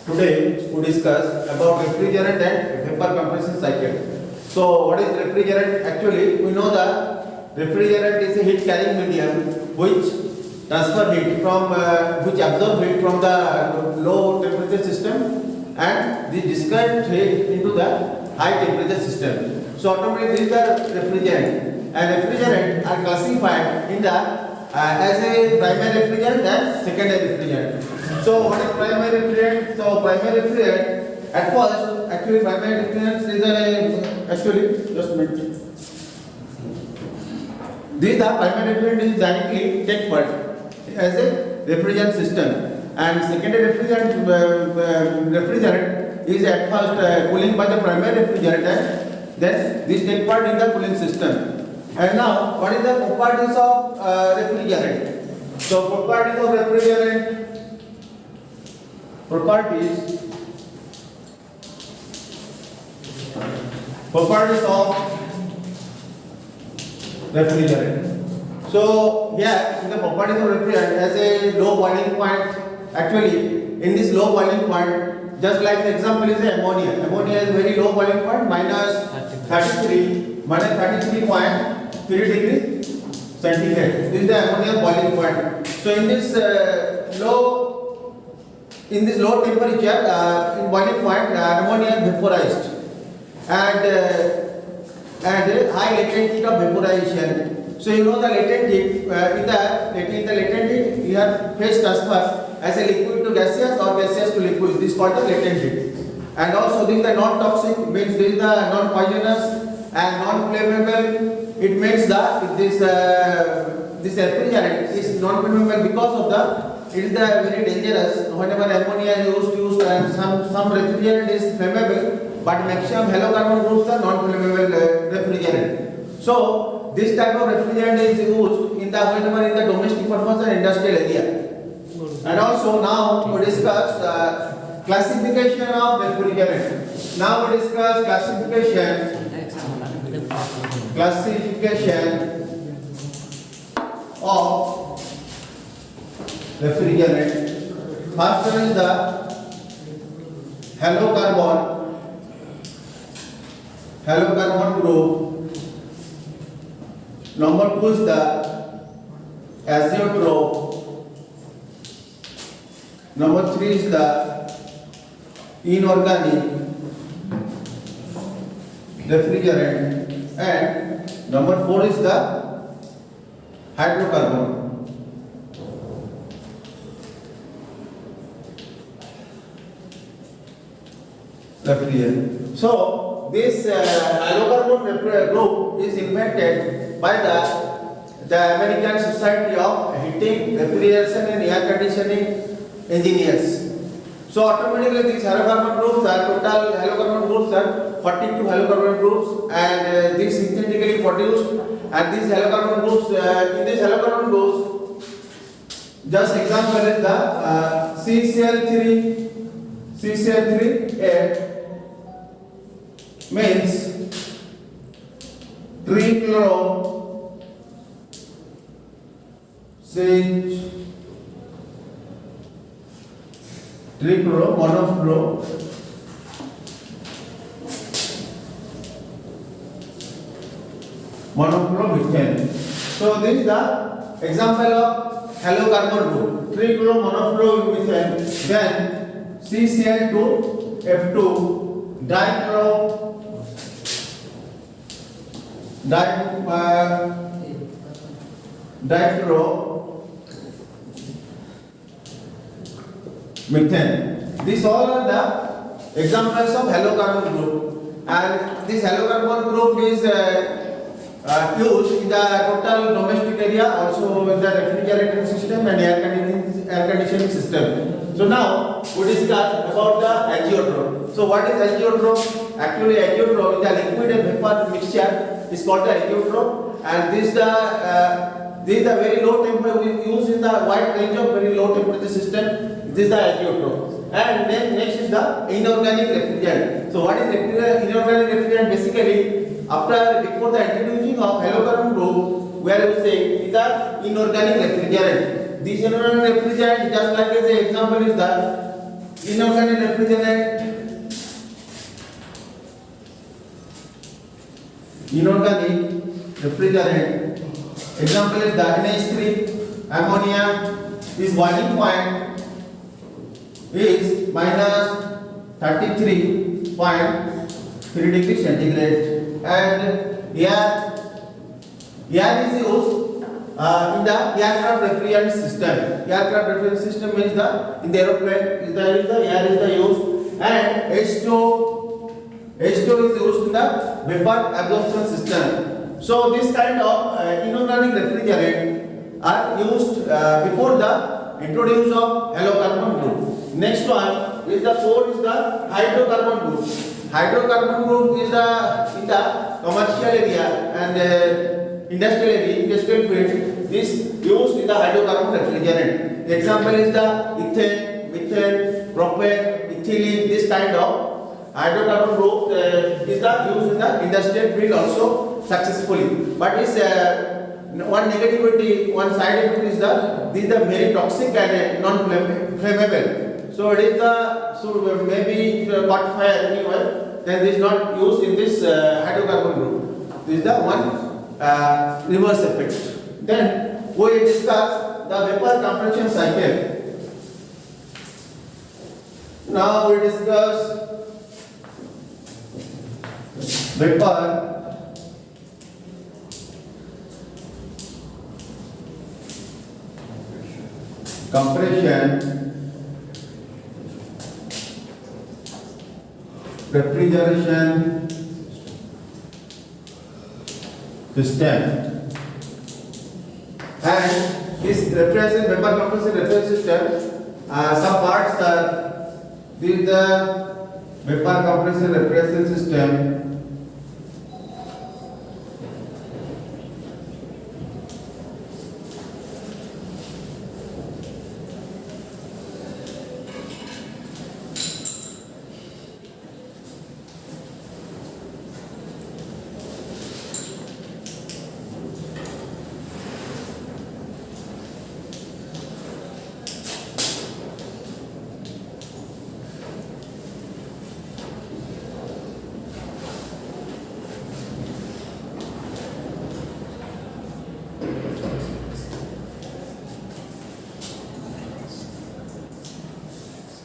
Today we discuss about refrigerant and vapor compression cycle. So what is refrigerant? Actually we know that refrigerant is a heat carrying medium which transfer heat from which absorb heat from the low temperature system and the discard heat into the high temperature system. So automatically these are refrigerant, and refrigerant are classified in the as a primary refrigerant and secondary refrigerant. So what is primary refrigerant? So primary refrigerant at first actually primary refrigerant is actually just a minute. These are primary refrigerant is directly take part as a refrigerant system, and secondary refrigerant is at first cooling by the primary refrigerant, and then this take part in the cooling system. And now what is the properties of refrigerant? So properties of refrigerant. Properties of refrigerant. So here in the properties of refrigerant as a low boiling point, actually in this low boiling point, just like the example is the ammonia. Ammonia is very low boiling point, minus 33.3 degrees centigrade. This is the ammonia boiling point. So in this low temperature, in boiling point, ammonia is vaporized, and high latent heat of vaporization. So you know the latent heat, in the latent heat, you have phase transfer as a liquid to gaseous or gaseous to liquid. This is called the latent heat. And also this is the non-toxic, means this is the non-poisonous and non-flammable. It means that this refrigerant is non-flammable because of the it is the very dangerous. Whenever ammonia is used and some refrigerant is flammable, but maximum halocarbon groups are non-flammable refrigerant. So this type of refrigerant is used in the whenever in the domestic purpose and industrial area. And also now we discuss classification of refrigerant. Now we discuss classification of refrigerant. First one is the halocarbon group. Number 2 is the azeotrope. Number 3 is the inorganic refrigerant, and number 4 is the hydrocarbon. Refrigerant. So this halocarbon group is invented by the American Society of Heating, Refrigeration and Air Conditioning Engineers. So automatically these halocarbon groups are total halocarbon groups are 42 halocarbon groups, and these synthetically produced, and these halocarbon groups in these halocarbon groups, just example is the CCl3A means trichloro monofluoro methane. So this is the example of halocarbon group, trichloro monofluoro methane. Then CCl2F2 difluoromethane. These all are the examples of halocarbon group, and this halocarbon group is used in the total domestic area, also in the refrigerator system and air conditioning system. So now we discuss about the azeotrope. So what is azeotrope? Actually azeotrope is a liquid and vapor mixture is called the azeotrope, and this is the very low temperature we use in the wide range of very low temperature system. This is the azeotrope. And then next is the inorganic refrigerant. So what is inorganic refrigerant? Basically, before the introducing of halocarbon group, we are using the inorganic refrigerant. This inorganic refrigerant, just like as the example is that inorganic refrigerant. Inorganic refrigerant. Example is the NH3 ammonia. Is boiling point is minus 33.3 degrees centigrade, and air is used in the aircraft refrigerant system. Aircraft refrigerant system means the in the aeroplane is the air is the used, and H2 is used in the vapor absorption system. So this kind of inorganic refrigerant are used before the introduction of halocarbon group. Next one is the fourth is the hydrocarbon group. Hydrocarbon group is the in the commercial area and industrial field. This used in the hydrocarbon refrigerant. Example is the ethane, methane, propane, ethylene. This kind of hydrocarbon group is the used in the industrial field also successfully. But is one negativity, one side effect is that these are very toxic and non-flammable. So it is the maybe if you caught fire anywhere, then this is not used in this hydrocarbon group. This is the one reverse effect. Then we discuss the vapor compression cycle. Now we discuss vapor compression refrigeration system, and this vapor compression refrigeration system, some parts are this the vapor compression refrigeration system.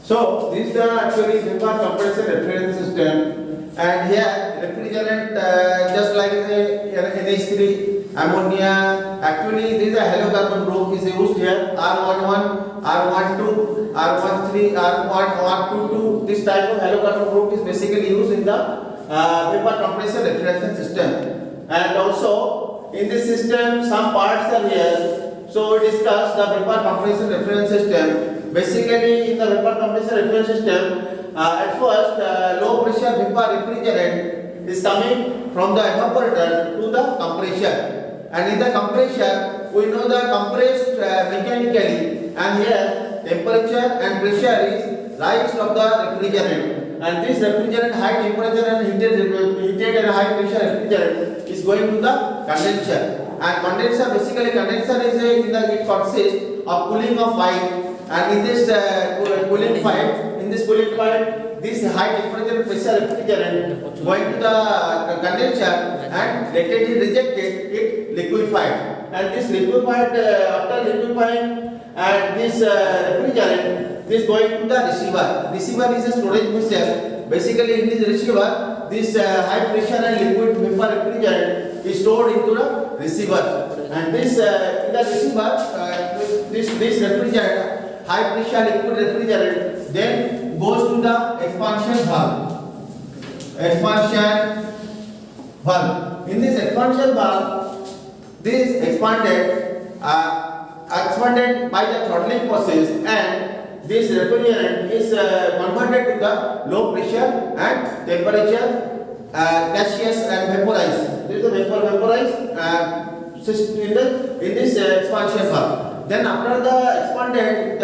So this is the actually vapor compression refrigerant system, and here refrigerant just like the NH3 ammonia. Actually this is a halocarbon group is used here, R11, R12, R13, R22. This type of halocarbon group is basically used in the vapor compression refrigeration system. And also in this system some parts are here. So we discuss the vapor compression refrigerant system. Basically in the vapor compression refrigerant system, at first low pressure vapor refrigerant is coming from the evaporator to the compressor, and in the compressor we know the compressed mechanically, and here temperature and pressure is rise of the refrigerant, and this refrigerant high temperature and heated and high pressure refrigerant is going to the condenser, and condenser basically condenser is it consists of cooling of pipe. And in this cooling pipe, this high temperature pressure refrigerant going to the condenser and let it rejected, it liquefied. And this liquefied, after liquefying, and this refrigerant, this going to the receiver. Receiver is a storage mixture. Basically, in this receiver, this high pressure and liquid vapor refrigerant is stored into the receiver. And this in the receiver, this refrigerant, high pressure liquid refrigerant, then goes to the expansion valve. In this expansion valve, this expanded by the throttling process, and this refrigerant is converted to the low pressure and temperature gaseous and vaporized. This is the vaporized system in this expansion valve. Then after the expanded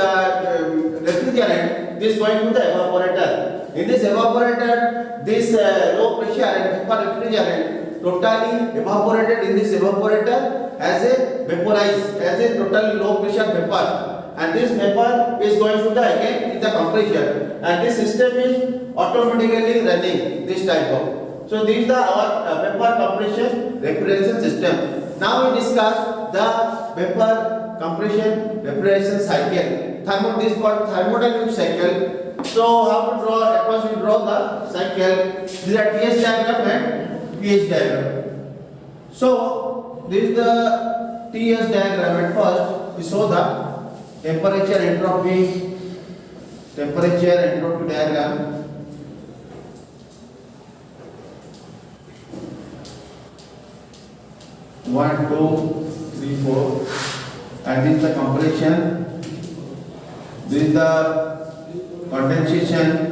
refrigerant, this going to the evaporator. In this evaporator, this low pressure and vapor refrigerant totally evaporated in this evaporator as a vaporized, as a total low pressure vapor, and this vapor is going to the again in the compression, and this system is automatically running this type of. So these are our vapor compression refrigeration system. Now we discuss the vapor compression refrigeration cycle. This is called thermodynamic cycle. So how to draw? At first we draw the cycle. These are TS diagram and pH diagram. So this is the TS diagram. At first we show the temperature entropy diagram. One, two, three, four, and this is the compression. This is the condensation.